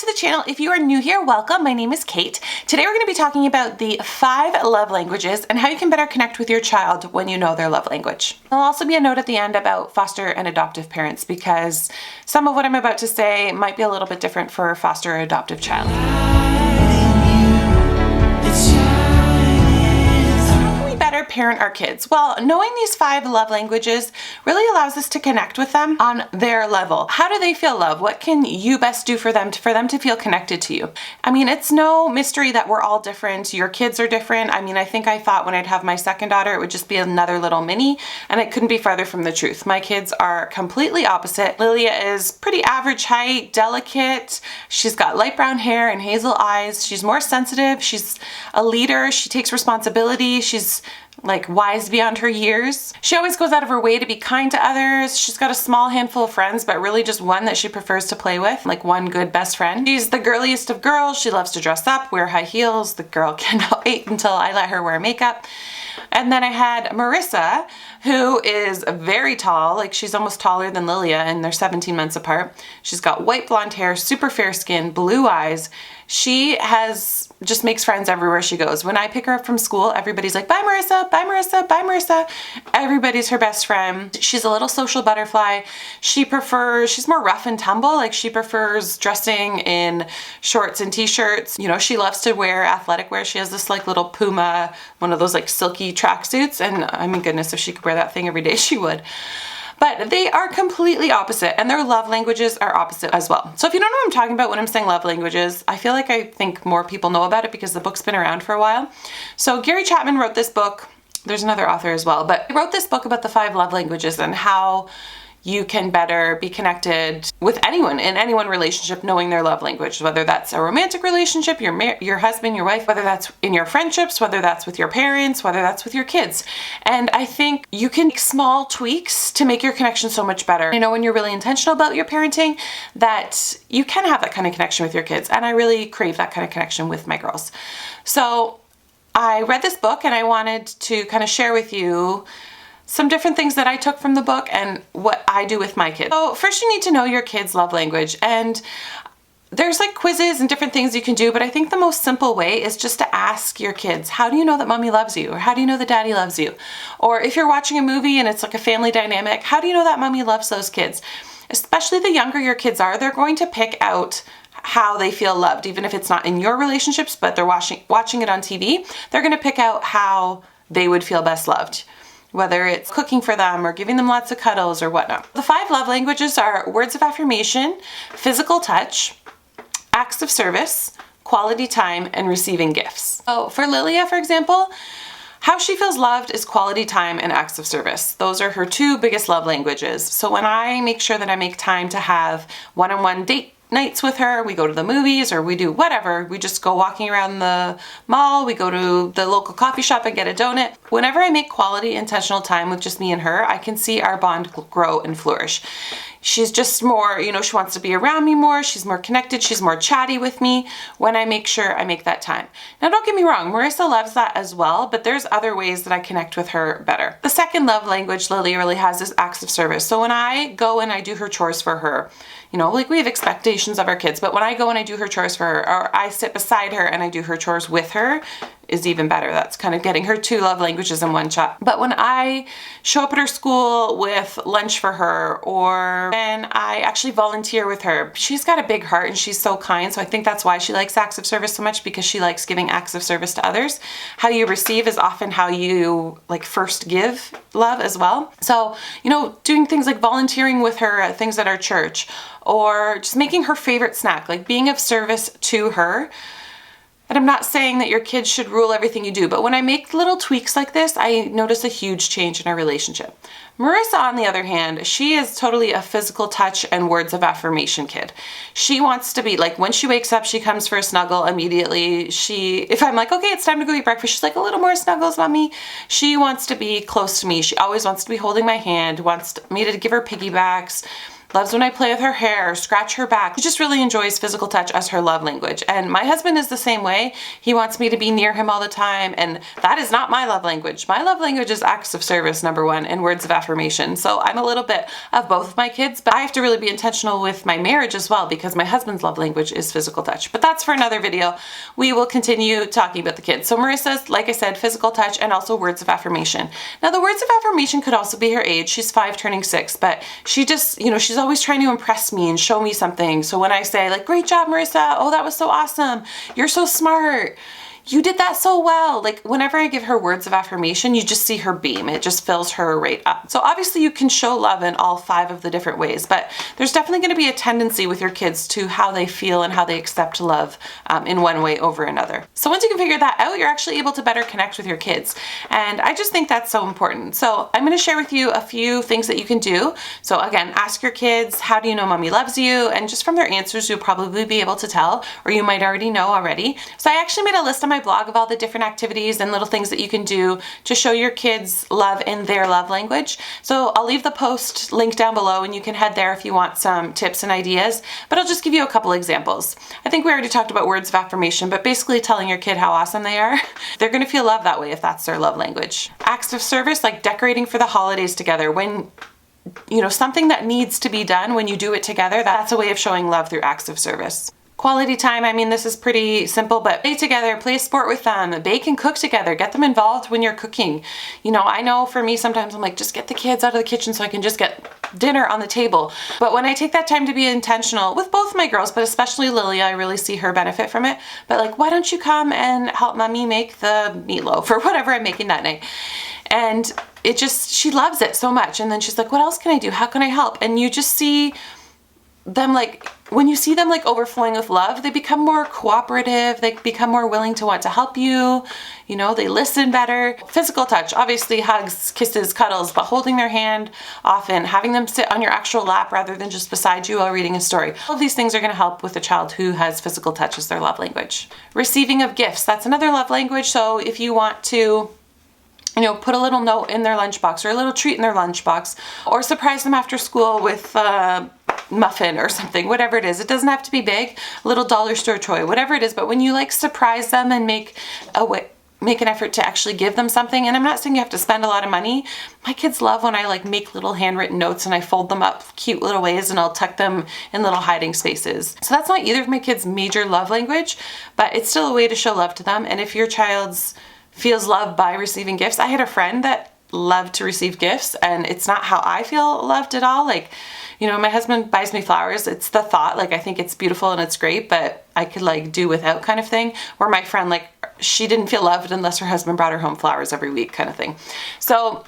to the channel. If you are new here, welcome. My name is Kate. Today we're going to be talking about the 5 love languages and how you can better connect with your child when you know their love language. There'll also be a note at the end about foster and adoptive parents because some of what I'm about to say might be a little bit different for a foster or adoptive child. Better parent our kids? Well, knowing these 5 love languages really allows us to connect with them on their level. How do they feel love? What can you best do for them to feel connected to you? I mean, it's no mystery that we're all different. Your kids are different. I mean, I think I thought when I'd have my second daughter, it would just be another little mini, and it couldn't be farther from the truth. My kids are completely opposite. Lilia is pretty average height, delicate. She's got light brown hair and hazel eyes. She's more sensitive. She's a leader. She takes responsibility. She's like wise beyond her years. She always goes out of her way to be kind to others. She's got a small handful of friends, but really just one that she prefers to play with, like one good best friend. She's the girliest of girls. She loves to dress up, wear high heels. The girl cannot wait until I let her wear makeup. And then I had Marissa, who is very tall, like she's almost taller than Lilia, and they're 17 months apart. She's got white blonde hair, super fair skin, blue eyes. She just makes friends everywhere she goes. When I pick her up from school, everybody's like, bye Marissa, bye Marissa, bye Marissa. Everybody's her best friend. She's a little social butterfly. She's more rough and tumble. Like she prefers dressing in shorts and t-shirts. You know, she loves to wear athletic wear. She has this like little Puma, one of those like silky tracksuits. And I mean, goodness, if she could wear that thing every day, she would. But they are completely opposite, and their love languages are opposite as well. So if you don't know what I'm talking about when I'm saying love languages, I think more people know about it because the book's been around for a while. So Gary Chapman wrote this book. There's another author as well, but he wrote this book about the 5 love languages and how you can better be connected with anyone in any one relationship knowing their love language, whether that's a romantic relationship, your husband, your wife, whether that's in your friendships, whether that's with your parents, whether that's with your kids. And I think you can make small tweaks to make your connection so much better. You know, when you're really intentional about your parenting, that you can have that kind of connection with your kids. And I really crave that kind of connection with my girls. So I read this book and I wanted to kind of share with you some different things that I took from the book and what I do with my kids. So first you need to know your kids' love language, and there's like quizzes and different things you can do, but I think the most simple way is just to ask your kids, how do you know that mommy loves you? Or how do you know that daddy loves you? Or if you're watching a movie and it's like a family dynamic, how do you know that mommy loves those kids? Especially the younger your kids are, they're going to pick out how they feel loved, even if it's not in your relationships, but they're watching it on TV, they're gonna pick out how they would feel best loved, whether it's cooking for them or giving them lots of cuddles or whatnot. The 5 love languages are words of affirmation, physical touch, acts of service, quality time, and receiving gifts. So for Lilia, for example, how she feels loved is quality time and acts of service. Those are her 2 biggest love languages. So when I make sure that I make time to have one-on-one date nights with her, we go to the movies or we do whatever, we just go walking around the mall, we go to the local coffee shop and get a donut. Whenever I make quality intentional time with just me and her, I can see our bond grow and flourish. She's just more, you know, she wants to be around me more, she's more connected, she's more chatty with me when I make sure I make that time. Now don't get me wrong, Marissa loves that as well, but there's other ways that I connect with her better. The second love language Lily really has is acts of service. So when I go and I do her chores for her, you know, like we have expectations of our kids, but when I go and I do her chores for her, or I sit beside her and I do her chores with her, is even better. That's kind of getting her 2 love languages in one shot. But when I show up at her school with lunch for her, or when I actually volunteer with her, she's got a big heart and she's so kind. So I think that's why she likes acts of service so much, because she likes giving acts of service to others. How you receive is often how you like first give love as well. So, you know, doing things like volunteering with her at things at our church, or just making her favorite snack, like being of service to her. And I'm not saying that your kids should rule everything you do, but when I make little tweaks like this, I notice a huge change in our relationship. Marissa, on the other hand, she is totally a physical touch and words of affirmation kid. She wants to be, like, when she wakes up, she comes for a snuggle immediately. If I'm like, okay, it's time to go eat breakfast, she's like, a little more snuggles, mommy. She wants to be close to me. She always wants to be holding my hand, wants me to give her piggybacks. loves when I play with her hair, scratch her back. She just really enjoys physical touch as her love language. And my husband is the same way. He wants me to be near him all the time, and that is not my love language. My love language is acts of service, number one, and words of affirmation. So I'm a little bit of both of my kids, but I have to really be intentional with my marriage as well, because my husband's love language is physical touch. But that's for another video. We will continue talking about the kids. So Marissa's, like I said, physical touch and also words of affirmation. Now the words of affirmation could also be her age. She's 5 turning 6, but she just, she's always trying to impress me and show me something. So when I say like, great job, Marissa. Oh, that was so awesome. You're so smart. You did that so well. Like whenever I give her words of affirmation, you just see her beam. It just fills her right up. So obviously you can show love in all 5 of the different ways, but there's definitely going to be a tendency with your kids to how they feel and how they accept love in one way over another. So once you can figure that out, you're actually able to better connect with your kids. And I just think that's so important. So I'm going to share with you a few things that you can do. So again, ask your kids, how do you know mommy loves you? And just from their answers, you'll probably be able to tell, or you might already know already. So I actually made a list on my blog of all the different activities and little things that you can do to show your kids love in their love language. So I'll leave the post link down below and you can head there if you want some tips and ideas, but I'll just give you a couple examples. I think we already talked about words of affirmation, but basically telling your kid how awesome they are. They're going to feel love that way if that's their love language. Acts of service, like decorating for the holidays together. When something that needs to be done, when you do it together, that's a way of showing love through acts of service. Quality time, I mean, this is pretty simple, but play together, play a sport with them, bake and cook together, get them involved when you're cooking. I know for me, sometimes I'm like, just get the kids out of the kitchen so I can just get dinner on the table. But when I take that time to be intentional with both my girls, but especially Lily, I really see her benefit from it. But like, why don't you come and help mommy make the meatloaf or whatever I'm making that night? And she loves it so much. And then she's like, what else can I do? How can I help? And you just see them when you see them overflowing with love, they become more cooperative, they become more willing to want to help you, they listen better. Physical touch, obviously hugs, kisses, cuddles, but holding their hand often, having them sit on your actual lap rather than just beside you while reading a story. All of these things are going to help with a child who has physical touch as their love language. Receiving of gifts, that's another love language. So if you want to put a little note in their lunchbox or a little treat in their lunchbox, or surprise them after school with a muffin or something, whatever it is. It doesn't have to be big, a little dollar store toy, whatever it is. But when you surprise them and make an effort to actually give them something, and I'm not saying you have to spend a lot of money. My kids love when I make little handwritten notes and I fold them up cute little ways and I'll tuck them in little hiding spaces. So that's not either of my kids' major love language, but it's still a way to show love to them. And if your child's feels loved by receiving gifts. I had a friend that loved to receive gifts, and it's not how I feel loved at all. My husband buys me flowers. It's the thought, I think it's beautiful and it's great, but I could do without kind of thing. Where my friend, she didn't feel loved unless her husband brought her home flowers every week kind of thing. So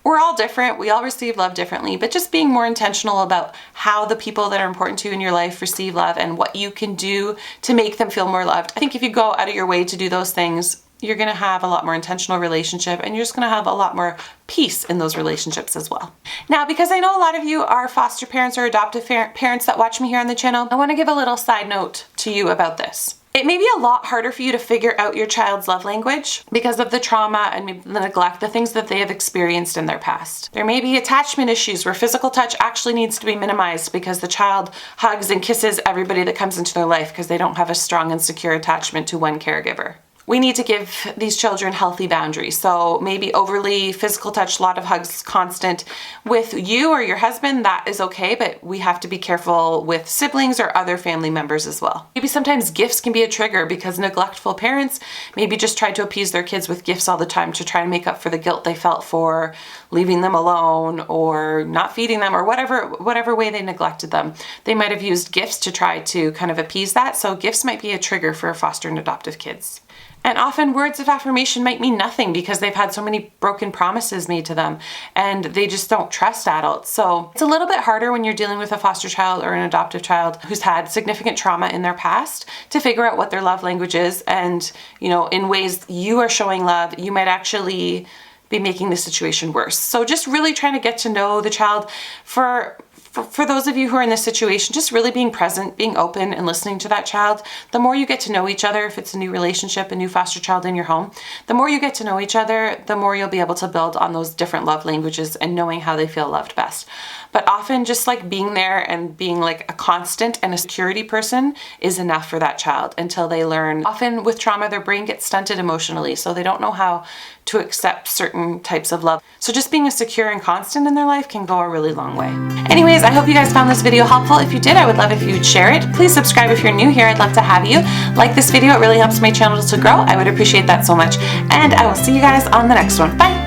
we're all different. We all receive love differently, but just being more intentional about how the people that are important to you in your life receive love and what you can do to make them feel more loved. I think if you go out of your way to do those things, you're going to have a lot more intentional relationship, and you're just going to have a lot more peace in those relationships as well. Now, because I know a lot of you are foster parents or adoptive parents that watch me here on the channel, I want to give a little side note to you about this. It may be a lot harder for you to figure out your child's love language because of the trauma and maybe the neglect, the things that they have experienced in their past. There may be attachment issues where physical touch actually needs to be minimized because the child hugs and kisses everybody that comes into their life because they don't have a strong and secure attachment to one caregiver. We need to give these children healthy boundaries. So maybe overly physical touch, a lot of hugs, constant with you or your husband, that is okay, but we have to be careful with siblings or other family members as well. Maybe sometimes gifts can be a trigger because neglectful parents maybe just try to appease their kids with gifts all the time to try and make up for the guilt they felt for leaving them alone or not feeding them or whatever way they neglected them. They might have used gifts to try to kind of appease that. So gifts might be a trigger for foster and adoptive kids. And often words of affirmation might mean nothing because they've had so many broken promises made to them and they just don't trust adults. So it's a little bit harder when you're dealing with a foster child or an adoptive child who's had significant trauma in their past to figure out what their love language is. And, in ways you are showing love, you might actually be making the situation worse. So just really trying to get to know the child. For for those of you who are in this situation, just really being present, being open, and listening to that child. The more you get to know each other, if it's a new relationship, a new foster child in your home, the more you get to know each other, the more you'll be able to build on those different love languages and knowing how they feel loved best. But often just like being there and being like a constant and a security person is enough for that child until they learn. Often with trauma, their brain gets stunted emotionally, so they don't know how to accept certain types of love. So just being a secure and constant in their life can go a really long way. Anyways, I hope you guys found this video helpful. If you did, I would love if you'd share it. Please subscribe if you're new here. I'd love to have you. Like this video, it really helps my channel to grow. I would appreciate that so much. And I will see you guys on the next one. Bye!